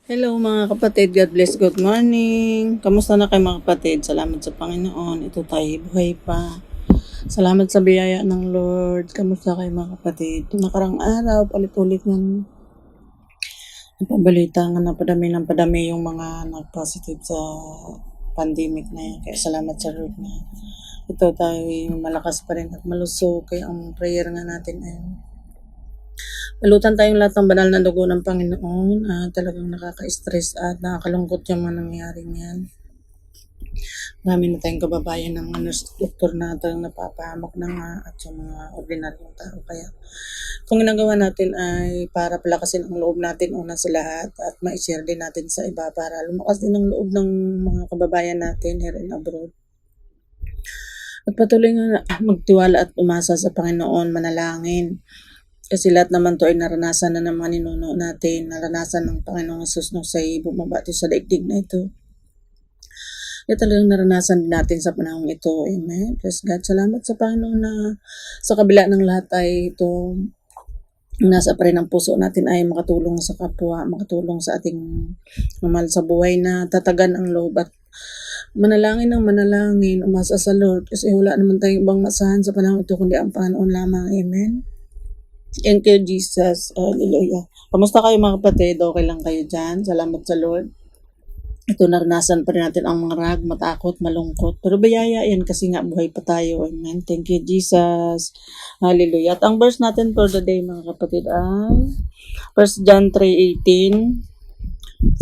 Hello mga kapatid, God bless, good morning. Kamusta na kayo mga kapatid? Salamat sa Panginoon. Ito tayo, buhay pa. Salamat sa biyaya ng Lord. Kamusta kayo mga kapatid? Nakarang araw, palit-ulit ng napabalita nga ng padami yung mga nag-positive sa pandemic na yan. Kaya salamat sa Lord na ito tayo malakas pa rin at malusog. Kaya ang prayer nga natin ay balutan tayong lahat ng banal na dugo ng Panginoon. Talagang nakaka-stress at nakakalungkot yung mga nangyaring yan. Marami na tayong kababayan ng nurse, doktor na talagang napapahamak na nga at yung mga ordinaryong tao. Kaya kung ginagawa natin ay para palakasin ang loob natin una sa lahat at ma-share din natin sa iba para lumakas din ang loob ng mga kababayan natin here and abroad. At patuloy nga magtiwala at umasa sa Panginoon, manalangin. Kasi lahat naman to ay naranasan na ng mga ninuno natin, naranasan ng Panginoong Jesus nung sa'y bumabati sa daigdig na ito. Kaya talagang naranasan din natin sa panahon ito. Amen. Praise God. Salamat sa Panginoon na sa kabila ng lahat ay ito nasa pa rin ang puso natin ay makatulong sa kapwa, makatulong sa ating mahal sa buhay na tatagan ang loob at manalangin ng manalangin, umasa sa Lord kasi wala naman tayong ibang masahan sa panahon ito kundi ang Panginoon lamang. Amen. Thank you, Jesus. Hallelujah. Kamusta kayo mga kapatid? Okay lang kayo dyan? Salamat sa Lord. Ito, naranasan pa rin natin ang mga rag, matakot, malungkot. Pero bayaya yan kasi nga buhay pa tayo. Amen. Thank you, Jesus. Hallelujah. At ang verse natin for the day mga kapatid ay 1 John 3:18.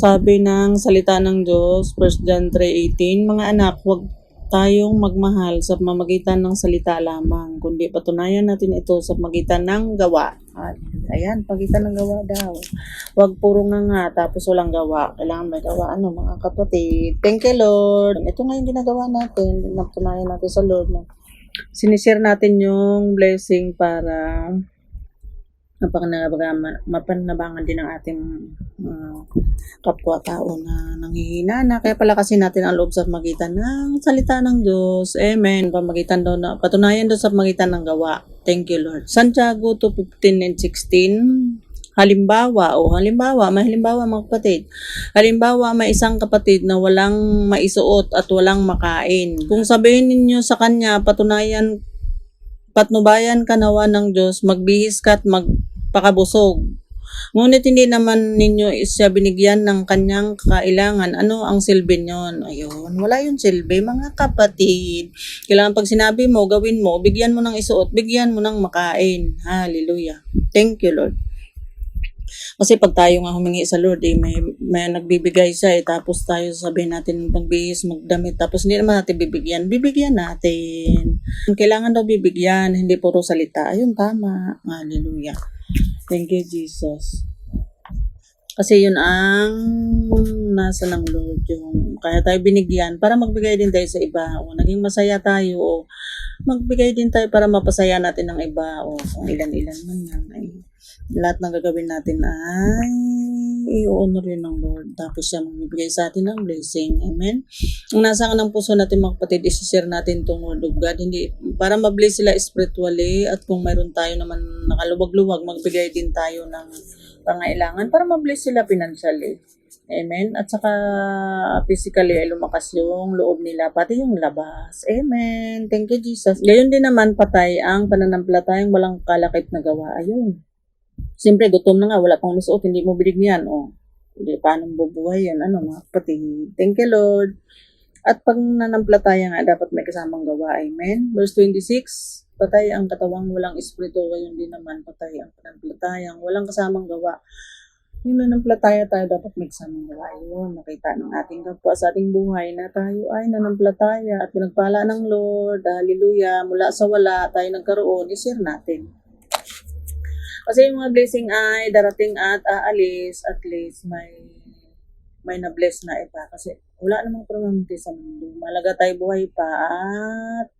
Sabi ng salita ng Diyos, 1 John 3:18, mga anak, huwag tayong magmahal sa pamamagitan ng salita lamang, kundi patunayan natin ito sa pamamagitan ng gawa. Ayan, pagitan ng gawa daw. Huwag puro nga tapos walang gawa. Kailangan may gawa. Mga kapatid? Thank you, Lord. Ito nga yung ginagawa natin. Napatunayan natin sa Lord na sinishare natin yung blessing para mapanabangan din ang ating kapwa-tao na nanghihina na. Kaya palakasin natin ang loob sa magitan ng salita ng Diyos. Amen. Pamagitan daw na, patunayan daw sa magitan ng gawa. Thank you, Lord. Santiago 2:15 and 16. Halimbawa, may halimbawa mga kapatid. Halimbawa, may isang kapatid na walang maisuot at walang makain. Kung sabihin ninyo sa kanya, patnubayan ka nawa ng Diyos, magbihis ka at magpakabusog. Ngunit hindi naman ninyo siya binigyan ng kanyang kailangan. Ano ang silbi nyon? Ayun, wala yung silbi mga kapatid. Kailangan pag sinabi mo, gawin mo, bigyan mo ng isuot, bigyan mo ng makain. Hallelujah. Thank you, Lord. Kasi pag tayo nga humingi sa Lord, may nagbibigay siya tapos tayo sabihin natin magbihis, magdamit, tapos hindi naman natin bibigyan natin. Kailangan daw bibigyan, hindi puro salita. Ayun, tama. Hallelujah. Thank you, Jesus. Kasi yun ang nasa ng Lord yung kaya tayo binigyan para magbigay din tayo sa iba o naging masaya tayo o magbigay din tayo para mapasaya natin ng iba o kung ilan-ilan man yan ay lahat ng gagawin natin ay i-honor yun ng Lord tapos siya magbibigay sa atin ng blessing. Amen. Ang nasa ng puso natin mga kapatid, isi-share natin itong word of God hindi para ma-bless sila spiritually at kung mayroon tayo naman nakaluwag-luwag magbigay din tayo ng pangailangan para ma-bless sila financially. Amen. At saka physically ay lumakas yung loob nila, pati yung labas. Amen. Thank you, Jesus. Gayon din naman patay ang pananampalatayang walang kalakip na gawa. Ayun. Siyempre, gutom na nga, wala pang masuot, hindi mo binigyan. Hindi, paano bubuhay yan? Mga kapatid. Thank you, Lord. At pag nanampalataya nga, dapat may kasamang gawa. Amen. Verse 26, patay ang katawang walang espiritu, gayon din naman patay ang pananampalatayang walang kasamang gawa. Yung nanampalataya tayo, dapat may kasamang gawa. Yun, nakita ng ating kapwa sa ating buhay na tayo ay nanampalataya at pinagpala ng Lord. Hallelujah. Mula sa wala, tayo nagkaroon, i-share natin. Kasi yung mga blessing ay darating at aalis, at least may na-bless na iba. Kasi wala namang permanente sa mundo. Malaga tayo buhay pa at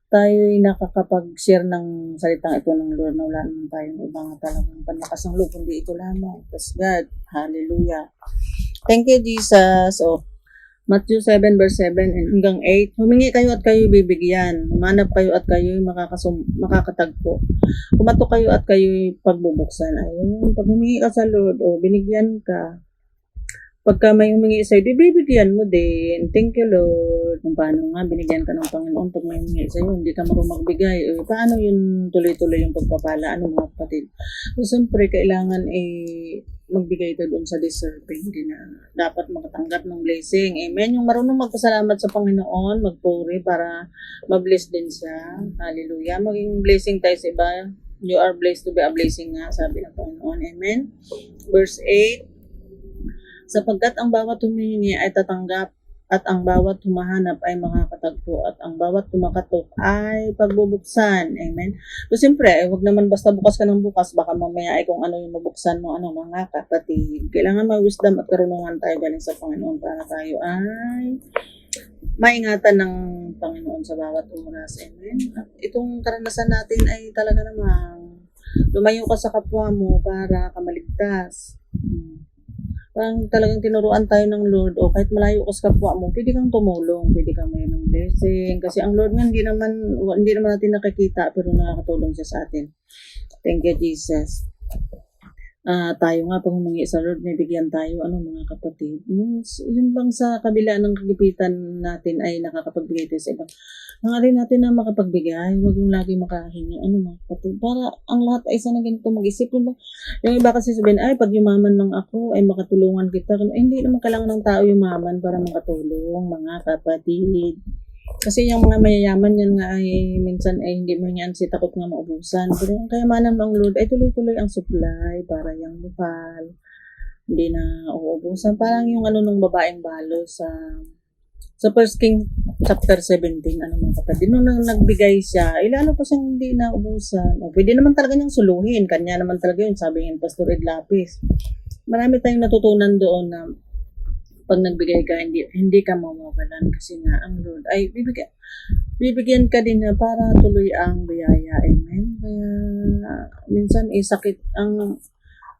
tayo'y nakakapag-share ng salitang ito ng Lord na wala naman tayong ibang talagang panlakas ng loob, kundi ito lamang. Praise God. Hallelujah. Thank you, Jesus. Matthew 7 verse 7 hanggang 8. Humingi kayo at kayo bibigyan. Humanap kayo at kayo makakatagpo. Kumatok kayo at kayo pagbubuksan. Ayun, pag humingi ka sa Lord, binigyan ka. Pagka may humingi sa'yo, di bibigyan mo din. Thank you, Lord. Kung paano nga, binigyan ka ng Panginoon pag may humingi sa'yo, hindi ka marunong magbigay. Paano yun tuloy-tuloy yung pagpapala? Ano mga kapatid? So, siyempre, kailangan magbigay ito doon sa deserving. Hindi na dapat makatanggap ng blessing. Amen. Yung marunong magpasalamat sa Panginoon, magpuri para mabless din siya. Hallelujah. Maging blessing tayo sa iba. You are blessed to be a blessing nga, sabi ng Panginoon. Amen. Verse 8, sapagkat ang bawat humihingi ay tatanggap at ang bawat humahanap ay makakatagpo at ang bawat kumakatok ay pagbubuksan. Amen. So, siyempre, wag naman basta bukas ka ng bukas, baka mamaya ay kung ano yung mabuksan mo, mga kapatid. Kailangan may wisdom at karunungan tayo galing sa Panginoon para tayo ay maingatan ng Panginoon sa bawat oras. Amen. At itong karanasan natin ay talaga namang lumayo ka sa kapwa mo para ka maligtas. Parang talagang tinuruan tayo ng Lord, o kahit malayo ka sa kapwa mo, pwede kang tumulong, pwede kang may ng blessing. Kasi ang Lord nga, hindi naman natin nakikita, pero nakakatulong siya sa atin. Thank you, Jesus. Tayo nga, pag humingi sa Lord, may bigyan tayo, mga kapatid. Yun bang sa kabila ng kagipitan natin ay nakakapagbigay tayo sa iba. Hangarin natin na makapagbigay, huwag yung lagi makahingi, mga kapatid. Para ang lahat ay sana ganito mag-isip. Yung iba kasi sabihin, ay, pag yumaman lang ako, ay makatulungan kita. Hindi naman kailangan ng tao yumaman para makatulong, mga kapatid. Kasi yung mga mayayaman yan nga ay minsan ay hindi mo yan si takot nga maubusan. Pero yung kayamanan ng Lord ay tuloy-tuloy ang supply para yung bukal. Hindi na uubusan. Parang yung nung babaeng balo sa 1 King chapter 17, mga kapatid. Nung nagbigay siya, lalo pa siyang hindi na ubusan. Pwede naman talaga niyang suluhin. Kanya naman talaga yun, sabi ng Pastor Ed Lapis. Marami tayong natutunan doon na pag nagbigay ka, hindi ka mawawalan kasi nga ang Lord ay bibigyan ka din na para tuloy ang biyaya. Amen. Kaya minsan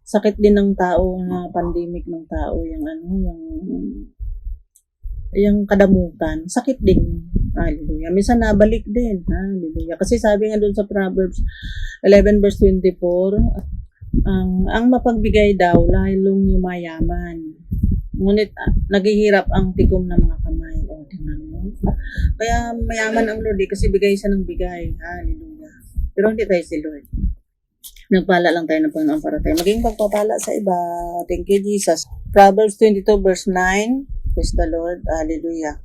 sakit din ng tao na pandemic ng tao yung kadamutan, sakit din. Hallelujah. Minsan nabalik din. Hallelujah. Kasi sabi nga doon sa Proverbs 11 verse 24, ang mapagbigay daw lalong yumayaman. Ngunit naghihirap ang tikom ng mga kamay. Tingnan mo. Kaya mayaman ang Lord kasi bigay siya ng bigay. Hallelujah. Pero hindi tayo si Lord. Nagpala lang tayo ng Panginoon para tayo maging pagpapala sa iba. Thank you, Jesus. Proverbs 22 verse 9. Praise the Lord. Hallelujah.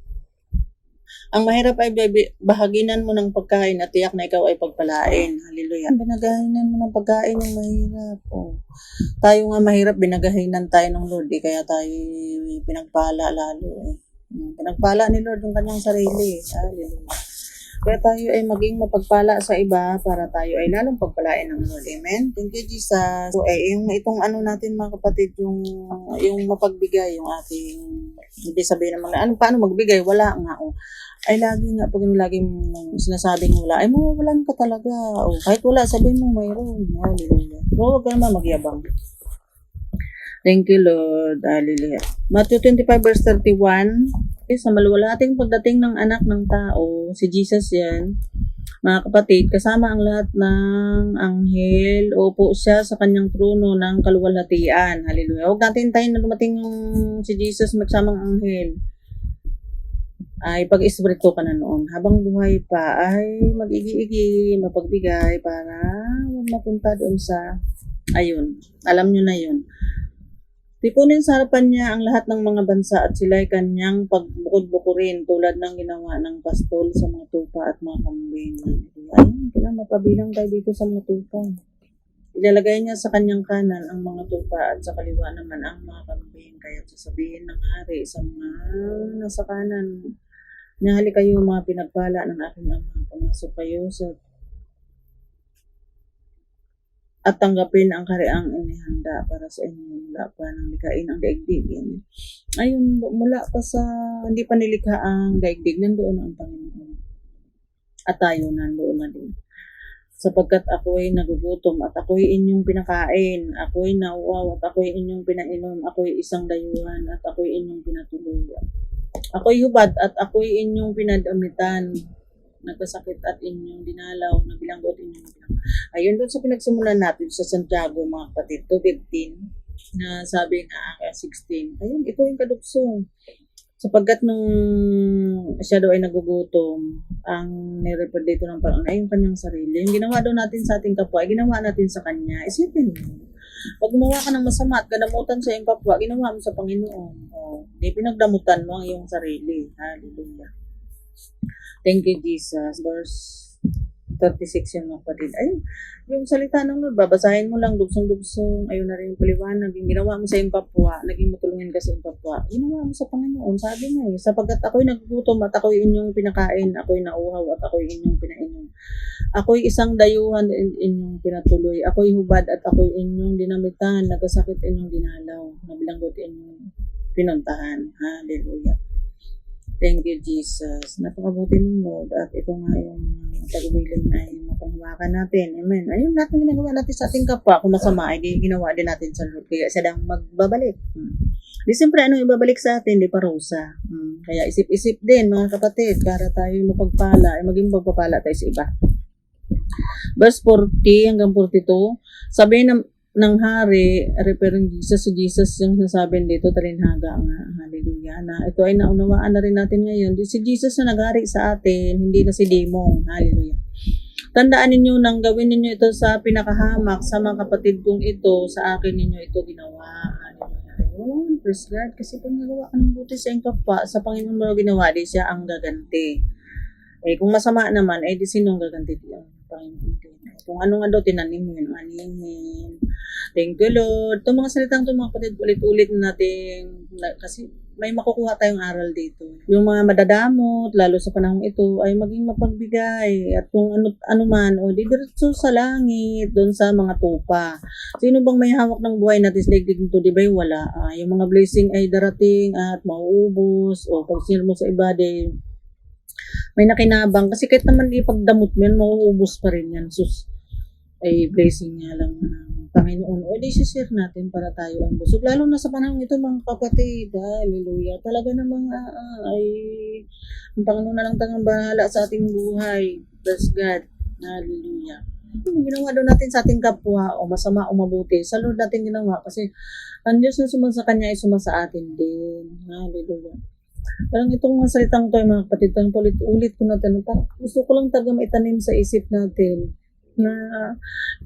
Ang mahirap ay bahaginan mo ng pagkain at tiyak na ikaw ay pagpalain. Hallelujah. Binagahinan mo ng pagkain yung mahirap. Tayo nga mahirap, binagahinan tayo ng Lord. Kaya tayo pinagpala lalo. Pinagpala ni Lord yung kanyang sarili. Hallelujah. Kaya tayo ay maging mapagpala sa iba para tayo ay lalong pagpalain ng Lord. Amen? Thank you, Jesus. So, itong natin mga kapatid, yung mapagbigay, yung ating, hindi sabihin naman, paano magbigay? Wala nga. Ay lagi nga, pag laging sinasabing wala, ay mawawalan ka talaga. Kahit wala, sabihin mo mayroon. Hallelujah. Pero huwag ka naman magyabang. Thank you, Lord. Hallelujah. Matthew 25 verse 31. Sa maluwalhating pagdating ng anak ng tao, si Jesus yan, mga kapatid, kasama ang lahat ng anghel, upo siya sa kanyang trono ng kaluwalhatian. Hallelujah. Huwag natin tayo na dumating si Jesus magsamang anghel. Ay pag-espiritu ka na noon. Habang buhay pa, ay mag-igi-igi, mapagbigay para huwag mapunta doon sa, ayun, alam nyo na yun. Tipunin sa harapan niya ang lahat ng mga bansa at sila'y kanyang pagbukod-bukurin tulad ng ginawa ng pastol sa mga tupa at mga kambing. Ayun, kailangan mapabilang tayo dito sa mga tupa. Ilalagay niya sa kanyang kanan ang mga tupa at sa kaliwa naman ang mga kambing. Kaya sasabihin ng hari sa mga nasa kanan, nahali kayo mga pinagpala ng aking ama. Pumasok kayo at tanggapin ang kariang inihanda para sa inyo mula pa ng likhain ang daigdig. Ayun, mula pa sa hindi pa nilikha ang daigdig, nandoon ang Panginoon. At tayo nandoon na din. Sapagkat ako'y nagugutom at ako'y inyong pinakain, ako'y nauwaw at ako'y inyong pinainom, ako'y isang dayuhan at ako'y inyong pinatuluyan. Ako'y hubad at ako'y inyong pinadamitan, nagkasakit at inyong dinalaw, nabilanggo at inyong bilang. Ayun doon sa pinagsimulan natin sa Santiago, mga kapatid, 2:15. na sabi nga 16. Ayun, ito yung kadugsong. Sapagkat nung siya daw ay nagugutom, ang nirefer dito ng Panginoon ay yung kanyang sarili. Yung ginawa daw natin sa ating kapwa, ay ginawa natin sa kanya. Isipin mo. Pag gumawa ka ng masama at ganamutan sa iyong kapwa, ginawa mo sa Panginoon. Di pinagdamutan mo ang iyong sarili. Hallelujah. Thank you, Jesus. Verse 36 yung mga kapatid. Ayun, yung salita ng Lord, babasahin mo lang, dugsong-dugsong, ayun na rin yung paliwanag, yung ginawa mo sa iyong kapwa, naging matulungin ka sa iyong kapwa, ginawa mo sa Panginoon, sabi nga sapagkat ako'y nagugutom at ako'y inyong pinakain, ako'y nauhaw at ako'y inyong pinainom. Ako'y isang dayuhan at inyong pinatuloy, ako'y hubad at ako'y inyong dinamitan, nagkasakit inyong dinalaw, nabilanggot inyong pinuntahan. Hallelujah. Thank you, Jesus. Napakabuti ng Lord. At ito nga yung tagubilin ay mapanghawakan natin. Amen. Ayun, lahat ng ginagawa natin sa ating kapwa, kung masama, ay ginawa din natin sa Lord. Kaya siya lang magbabalik. Di siyempre, anong ibabalik sa atin? Di parusa. Kaya isip-isip din, mga kapatid, para tayo mapagpala, ay maging pagpapala tayo sa iba. Verse 40 hanggang 42, sabi ng hari, referring Jesus, si Jesus yung nasabi dito, talinhaga nga, hallelujah, na ito ay naunawaan na rin natin ngayon. Si Jesus na naghari sa atin, hindi na si Demong, hallelujah. Tandaan ninyo nang gawin ninyo ito sa pinakahamak, sa mga kapatid kong ito, sa akin ninyo ito ginawa, hallelujah. Ayun, praise God, kasi pag nagawa ka ng buti sa iyong kapwa, sa Panginoon mo ginawa, di siya ang gaganti. Kung masama naman, di sinong gaganti diyan, Panginoon. Kung ano nga daw, tinanim mo yun, anihin. Thank you, Lord. Itong mga salitang ito, mga kapatid, ulit-ulit natin, kasi may makukuha tayong aral dito. Yung mga madadamot, lalo sa panahon ito, ay maging mapagbigay. At kung ano man, diretso sa langit, doon sa mga tupa. Sino bang may hawak ng buhay natin sa daigdig nito? Di ba wala? Yung mga blessing ay darating at mauubos. Pag sinir mo sa iba, may nakinabang. Kasi kahit naman ipagdamot mo yan, mauubos pa rin yan. Sus, ay blessing nga lang ng Panginoon. Di share natin para tayo ang busog. Lalo na sa panahon ito, mga kapatid. Hallelujah. Talaga namang ay ang Panginoon na lang tangang bahala sa ating buhay. Bless God. Hallelujah. Yung ginawa daw natin sa ating kapwa, masama o mabuti, sa Lord natin ginawa. Kasi ang Diyos na sumasa Kanya ay sumasa atin din. Hallelujah. Parang itong mga salitang ito, mga kapatid, ulit ko na tanong, gusto ko lang talaga maitanim sa isip natin na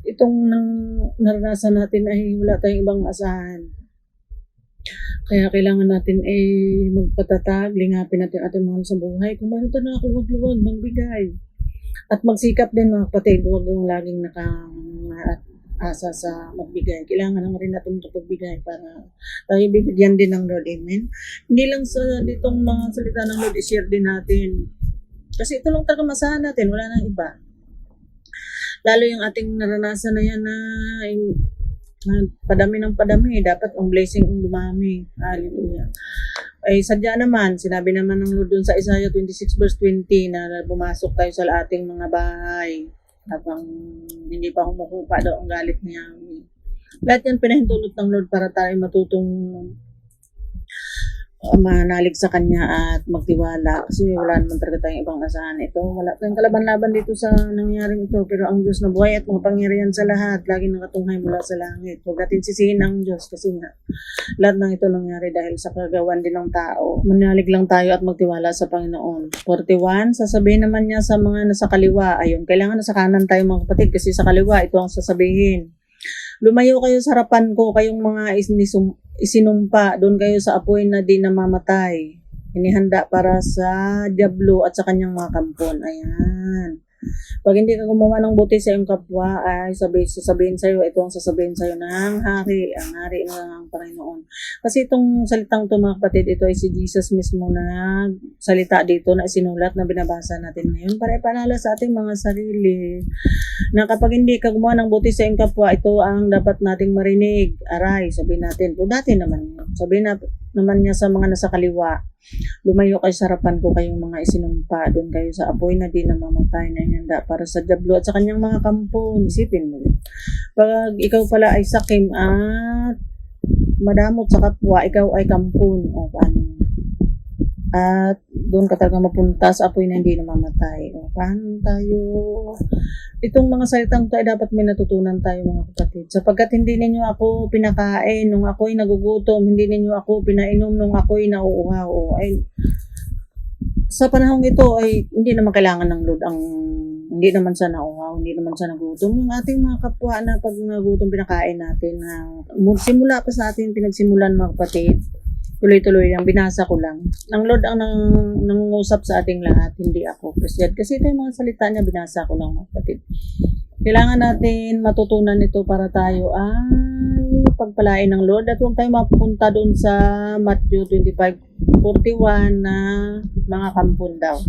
itong naranasan natin ay wala tayong ibang asahan. Kaya kailangan natin magpatatag, lingapin natin ating mahal sa buhay. Kung mayroon tayo na luwag-luwag, magbigay. At magsikap din, mga kapatid, huwag mong laging asa sa magbigay. Kailangan naman rin natin magbigay para tayo bibigyan din ng Lord. Amen? Hindi lang sa ditong mga salita ng Lord, i-share din natin. Kasi ito lang talaga masahan natin, wala nang iba. Lalo yung ating naranasan na yan na padami ng padami, dapat ang blessing ang dumami. Hallelujah. Sadya naman, sinabi naman ng Lord dun sa Isaiah 26 verse 20 na pumasok tayo sa ating mga bahay habang hindi pa humukupa daw ang galit niya. Lahat yan pinahintulot ng Lord para tayo matutong manalig sa Kanya at magtiwala kasi wala naman talaga tayong ibang asahan. Ito, wala tayong kalaban-laban dito sa nangyaring ito, pero ang Diyos na buhay at mapangyarihan sa lahat, laging nakatunghay mula sa langit. Huwag natin sisihin ang Diyos kasi nga lahat ng ito nangyari dahil sa kagawan din ng tao. Manalig lang tayo at magtiwala sa Panginoon. 41, sasabihin naman niya sa mga nasa kaliwa, ayun, kailangan nasa kanan tayo mga kapatid kasi sa kaliwa, ito ang sasabihin. Lumayo kayo sa harapan ko, kayong mga isinumpa, doon kayo sa apoy na di namamatay. Inihanda para sa diablo at sa kanyang mga kampon. Ayan. Pag hindi ka gumawa ng buti sa iyong kapwa, ay sasabihin sa'yo, ito ang sasabihin sa'yo ng hari, ang hari ng Panginoon. Kasi itong salitang ito, mga kapatid, ito ay si Jesus mismo na salita dito na isinulat na binabasa natin ngayon para ipaalala sa ating mga sarili na kapag hindi ka gumawa ng buti sa iyong kapwa, ito ang dapat nating marinig. Aray, sabihin natin. O dati naman, sabihin naman niya sa mga nasa kaliwa, lumayo kayo sa harapan ko, kayong mga isinumpa, doon kayo sa apoy na di namamatay na inanda para sa diablo at sa kanyang mga kampon. Isipin mo yun. Pag ikaw pala ay sakim at madamot sa kapwa, ikaw ay kampon. Paano? At doon ka talaga mapunta sa apoy na hindi namamatay. O, paano tayo? Itong mga salitang to ay dapat may natutunan tayo mga kapatid. Sapagkat hindi ninyo ako pinakain nung ako'y nagugutom, hindi ninyo ako pinainom nung ako'y nauuhaw. O, ay, sa panahong ito ay hindi naman kailangan ng Lord ang hindi naman siya nauhaw, hindi naman siya nagutom. Yung ating mga kapwa na pag nagutom pinakain natin na simula pa sa atin pinagsimulan mga kapatid. Tuloy-tuloy lang, binasa ko lang. Ang Lord ang nangungusap sa ating lahat, hindi ako. Kasi ito yung mga salita niya, binasa ko lang mga kapatid. Kailangan natin matutunan ito para tayo ay pagpalain ng Lord at huwag tayo mapunta doon sa Matthew 25:41 na mga kampon daw.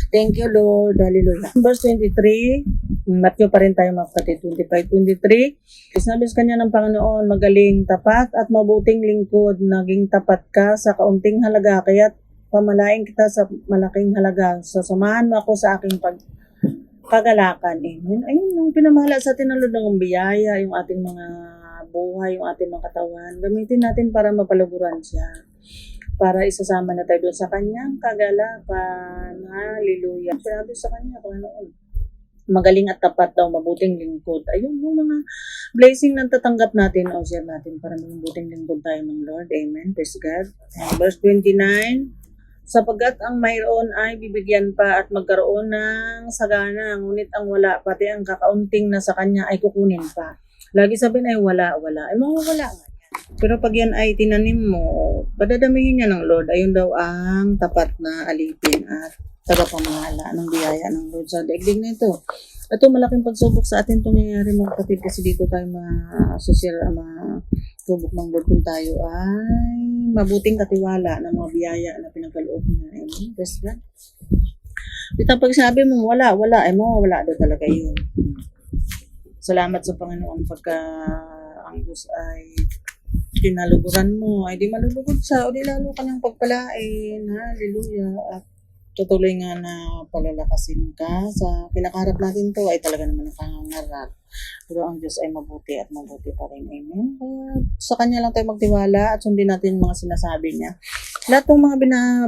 Thank you, Lord. Hallelujah. Verse 23, Matthew pa rin tayo mga kapatid, 25:23. Sinabi sa kanya ng Panginoon, magaling, tapat at mabuting lingkod, naging tapat ka sa kaunting halaga, kaya't pamalain kita sa malaking halaga. Sasamahan mo ako sa aking kagalakan. Amen. Ayun, yung pinamahala sa atin ng Lord ng biyaya, yung ating mga buhay, yung ating mga katawan. Gamitin natin para mapaluguran siya. Para isasama na tayo doon sa kanyang kagalakan. Hallelujah. Sinabi sa kanya, Panginoon, magaling at tapat daw, mabuting lingkod. Ayun, yung mga blessing na tatanggap natin o share natin para mabuting lingkod tayo ng Lord. Amen. Praise God. Verse 29, sapagkat ang mayroon ay bibigyan pa at magkaroon ng sagana, ngunit ang wala, pati ang kakaunting na sa kanya ay kukunin pa. Lagi sabihin ay wala. Ay mawawala nga. Pero pag yan ay tinanim mo, padadamihin niya ng Lord. Ayun daw ang tapat na alipin at tagapamahala ng biyaya ng Lord sa daigdig na ito. Ito malaking pagsubok sa atin itong nangyayari mga kapatid kasi dito tayo masubok ng Lord kung tayo ay mabuting katiwala ng mga biyaya na pinagkaloob niya. Amen. Praise God. Dito pag sinabi mo wala, ay mawawala daw talaga yun. Salamat sa Panginoon pagka ang Diyos ay kinaluguran mo, ay di malulugod sa o di lalo ka ng pagpalain. Hallelujah. At tutuloy nga na palalakasin ka sa pinakaharap natin to ay talaga naman nakangarap. Pero ang Diyos ay mabuti at mabuti pa rin. Amen. Kaya sa Kanya lang tayo magtiwala at sundin natin mga sinasabi niya. Lahat ng mga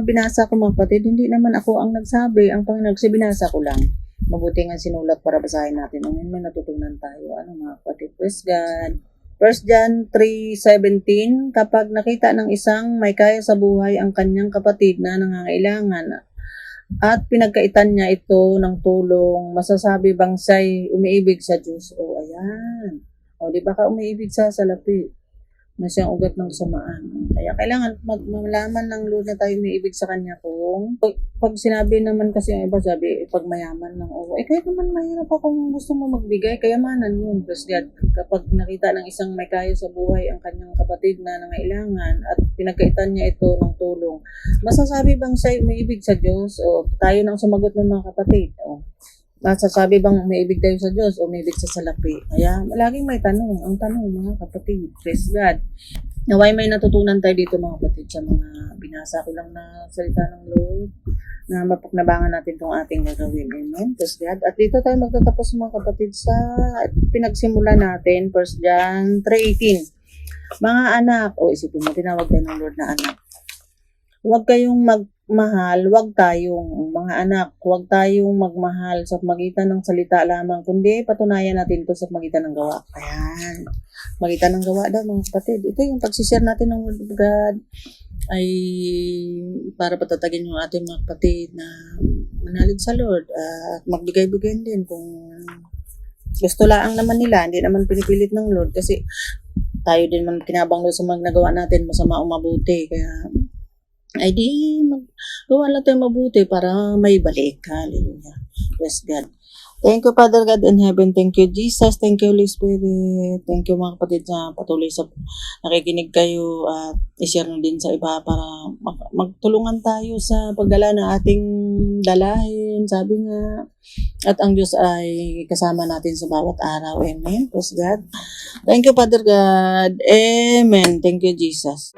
binasa ko mga kapatid, hindi naman ako ang nagsabi. Ang Panginoon binasa ko lang. Mabuti nga sinulat para basahin natin. Amen. May natutunan tayo. Ano mga kapatid? Praise God. 1 John 3:17, kapag nakita ng isang may kaya sa buhay ang kanyang kapatid na nangangailangan at pinagkaitan niya ito ng tulong, masasabi bang siya'y umiibig sa Diyos? O ayan. O di ba ka umiibig sa salapi? Na siyang ugat ng samaan. Kaya kailangan malaman ng Lord na tayo umiibig sa Kanya kung pag sinabi naman kasi yung iba sabi, pag mayaman ng kahit naman mahirap akong gusto mo magbigay, kayamanan yun. Praise God. Kapag nakita ng isang may kaya sa buhay ang kanyang kapatid na nangailangan at pinagkaitan niya ito ng tulong, masasabi bang siya umiibig sa Diyos? O tayo nang sumagot ng mga kapatid? O masasabi bang umiibig tayo sa Diyos o umiibig sa salapi? Kaya laging may tanong. Ang tanong mga kapatid, praise God. Naway may natutunan tayo dito mga kapatid sa mga binasa ko lang na salita ng Lord na mapaknabangan natin itong ating gagawin. Amen. Praise God. At dito tayo magtatapos mga kapatid sa pinagsimula natin, 1 John 3:18. Mga anak, isipin mo, tinawag tayo ng Lord na anak. Huwag kayong magmahal, huwag tayong magmahal sa magitan ng salita lamang, kundi patunayan natin ito sa magitan ng gawa. Ayan. Magitan ng gawa daw mga kapatid. Ito yung pagsishare natin ng Word of God ay para patatagin yung ating mga kapatid na manalig sa Lord at magbigay-bigay din kung gusto laang naman nila, hindi naman pinipilit ng Lord kasi tayo din man kinabang sa mga nagawa natin masama o mabuti. Kaya ay di magawa lang tayo mabuti para may balik. Hallelujah. Bless God. Thank you, Father God in heaven. Thank you, Jesus. Thank you, Holy Spirit. Thank you, mga kapatid, sa patuloy sa nakikinig kayo at i-share nyo din sa iba para magtulungan tayo sa pagdala ng ating dalahin. Sabi nga, at ang Diyos ay kasama natin sa bawat araw. Amen. Praise God. Thank you, Father God. Amen. Thank you, Jesus.